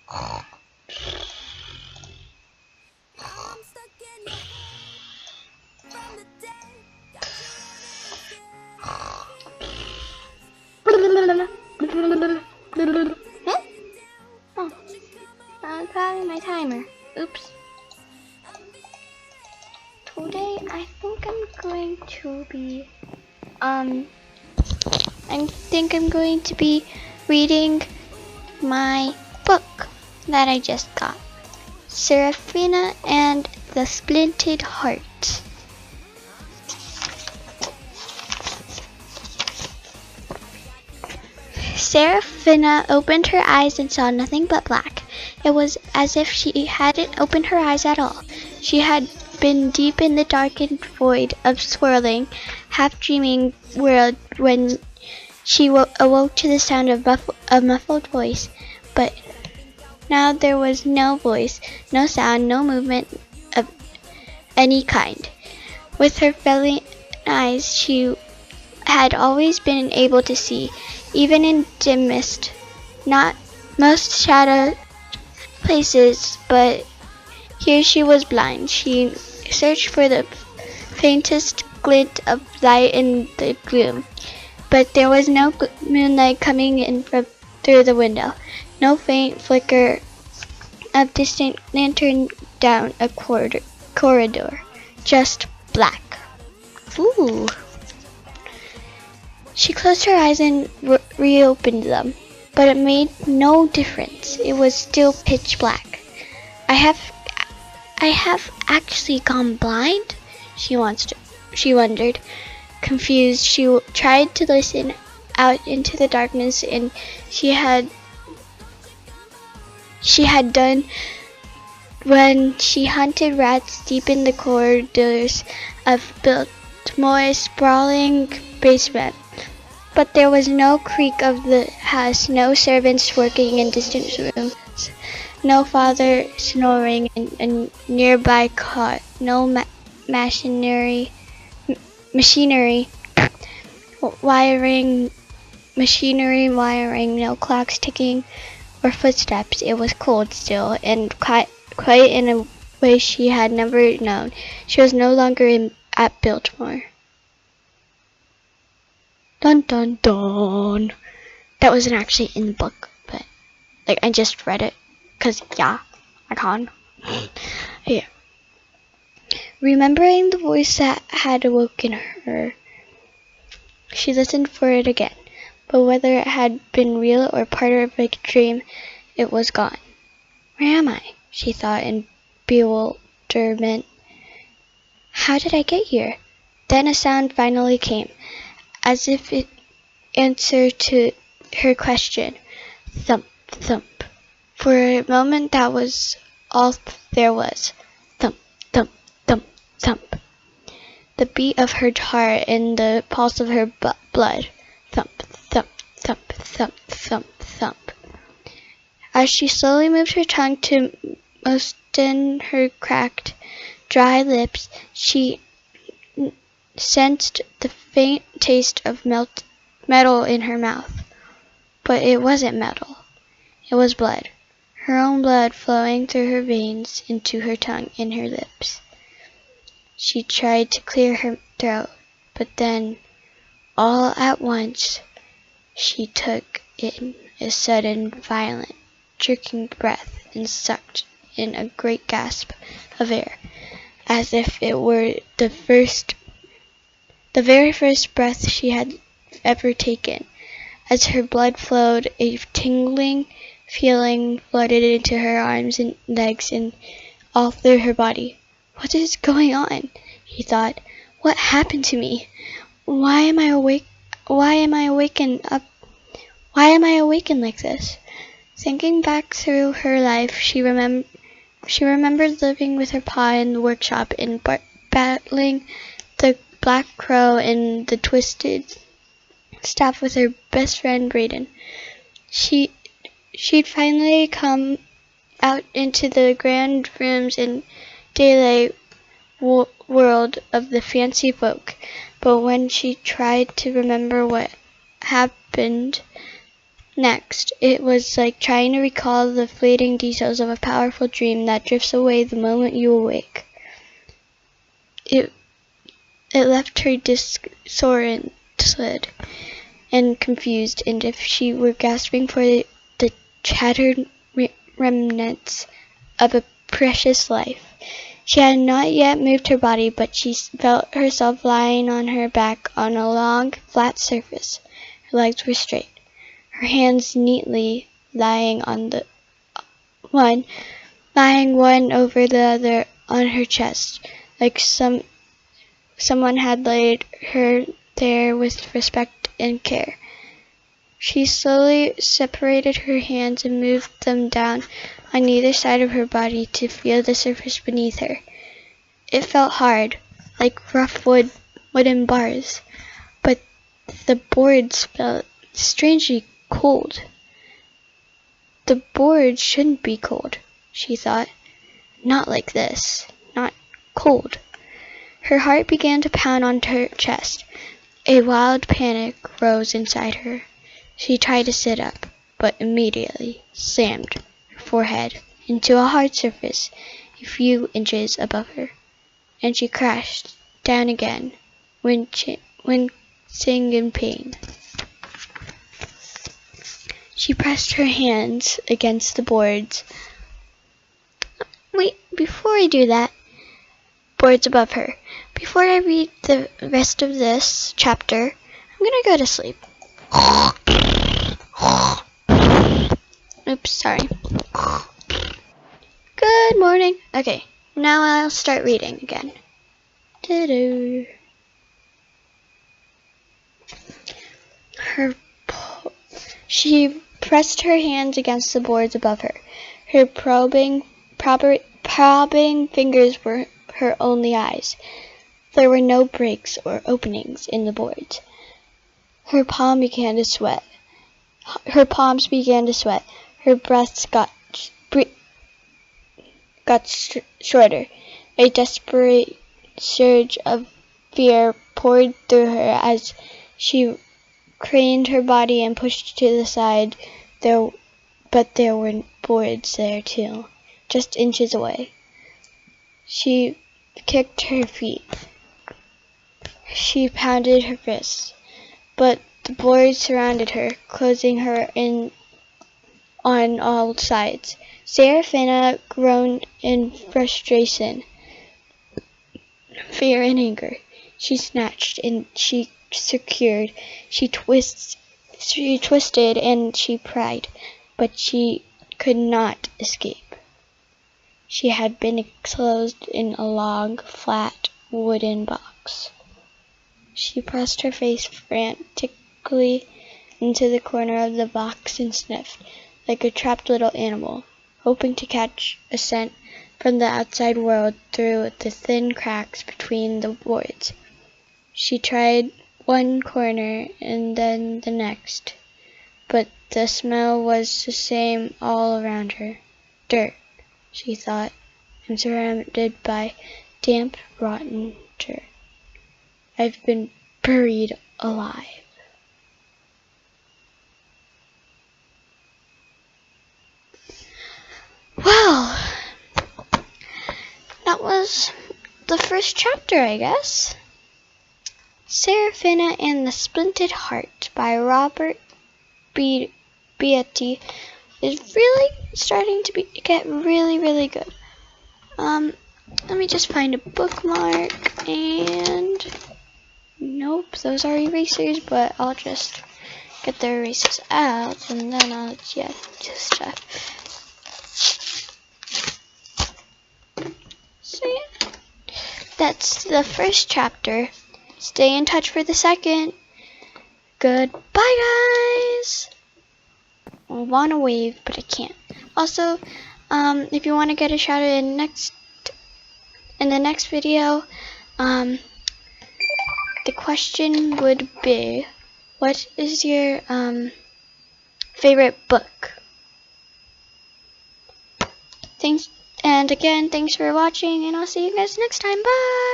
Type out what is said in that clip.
Huh? Oh, probably my timer. Oops. Today I think I'm going to be reading my book that I just got. Serifina and the Splinted Heart. Serifina opened her eyes and saw nothing but black. It was as if she hadn't opened her eyes at all. She had been deep in the darkened void of swirling, half-dreaming world when she awoke to the sound of a muffled voice. But now there was no voice, no sound, no movement of any kind. With her failing eyes, she had always been able to see, even in dim mist, not most shadowed places, but here she was blind. She searched for the faintest glint of light in the gloom, but there was no moonlight coming in through the window, no faint flicker of distant lantern down a corridor, just black. Ooh. She closed her eyes and reopened them, but it made no difference. It was still pitch black. I have actually gone blind? She wondered. Confused, she tried to listen out into the darkness, and she had done when she hunted rats deep in the corridors of Biltmore's sprawling basement. But there was no creak of the house, no servants working in distant rooms, no father snoring in a nearby cot, no machinery wiring, no clocks ticking or footsteps. It was cold still, and quite in a way she had never known. She was no longer at Biltmore. Dun dun dun. That wasn't actually in the book, but I just read it, cause yeah, I can. Yeah. Remembering the voice that had awoken her, she listened for it again, but whether it had been real or part of a dream, it was gone. Where am I? She thought in bewilderment. How did I get here? Then a sound finally came, as if it answered to her question. Thump, thump. For a moment that was all there was. Thump, thump, thump, thump. The beat of her heart and the pulse of her blood. Thump, thump, thump, thump, thump, thump. As she slowly moved her tongue to moisten her cracked, dry lips, she sensed the faint taste of metal in her mouth. But it wasn't metal. It was blood. Her own blood flowing through her veins into her tongue and her lips. She tried to clear her throat, but then, all at once, she took in a sudden, violent, jerking breath and sucked in a great gasp of air, as if it were the very first breath she had ever taken. As her blood flowed, a tingling feeling flooded into her arms and legs and all through her body. What is going on? He thought. What happened to me? Why am I awake? Why am I awakened like this? Thinking back through her life, she remembered living with her pa in the workshop and battling the black crow and the twisted staff with her best friend Braden. She'd finally come out into the grand rooms and daylight world of the fancy folk, but when she tried to remember what happened, Next, it was like trying to recall the fleeting details of a powerful dream that drifts away the moment you awake. It left her disoriented and confused, and if she were gasping for the shattered remnants of a precious life. She had not yet moved her body, but she felt herself lying on her back on a long, flat surface. Her legs were straight, her hands neatly lying one over the other on her chest, like someone had laid her there with respect and care. She slowly separated her hands and moved them down on either side of her body to feel the surface beneath her. It felt hard, like rough wooden bars, but the boards felt strangely cold. The boards shouldn't be cold, she thought. Not like this. Not cold. Her heart began to pound on her chest. A wild panic rose inside her. She tried to sit up, but immediately slammed her forehead into a hard surface a few inches above her, and she crashed down again, wincing in pain. She pressed her hands against the boards. Wait, before I do that, boards above her. Before I read the rest of this chapter, I'm gonna go to sleep. Oops, sorry. Good morning. Okay, now I'll start reading again. She pressed her hands against the boards above her. Her probing fingers were her only eyes. There were no breaks or openings in the boards. Her palms began to sweat. Her breaths got shorter. A desperate surge of fear poured through her as she craned her body and pushed to the side. But there were boards there too, just inches away. She kicked her feet. She pounded her fists, but the boards surrounded her, closing her in on all sides. Serifina groaned in frustration, fear, and anger. She snatched and she secured. She twisted and she pried, but she could not escape. She had been enclosed in a long, flat, wooden box. She pressed her face frantically into the corner of the box and sniffed, like a trapped little animal, hoping to catch a scent from the outside world through the thin cracks between the boards. She tried one corner and then the next, but the smell was the same all around her. Dirt, she thought, and surrounded by damp, rotten dirt. I've been buried alive. Well, that was the first chapter, I guess. Serifina and the Splinted Heart by Robert Beatty is really starting to get really good. Let me just find a bookmark, and nope, those are erasers, but I'll just get the erasers out, and then I'll just so yeah, that's the first chapter. Stay in touch for the second. Goodbye, guys. I want to wave, but I can't. Also, if you want to get a shout out in the next video, the question would be, what is your favorite book? Thanks, and again, thanks for watching, and I'll see you guys next time. Bye.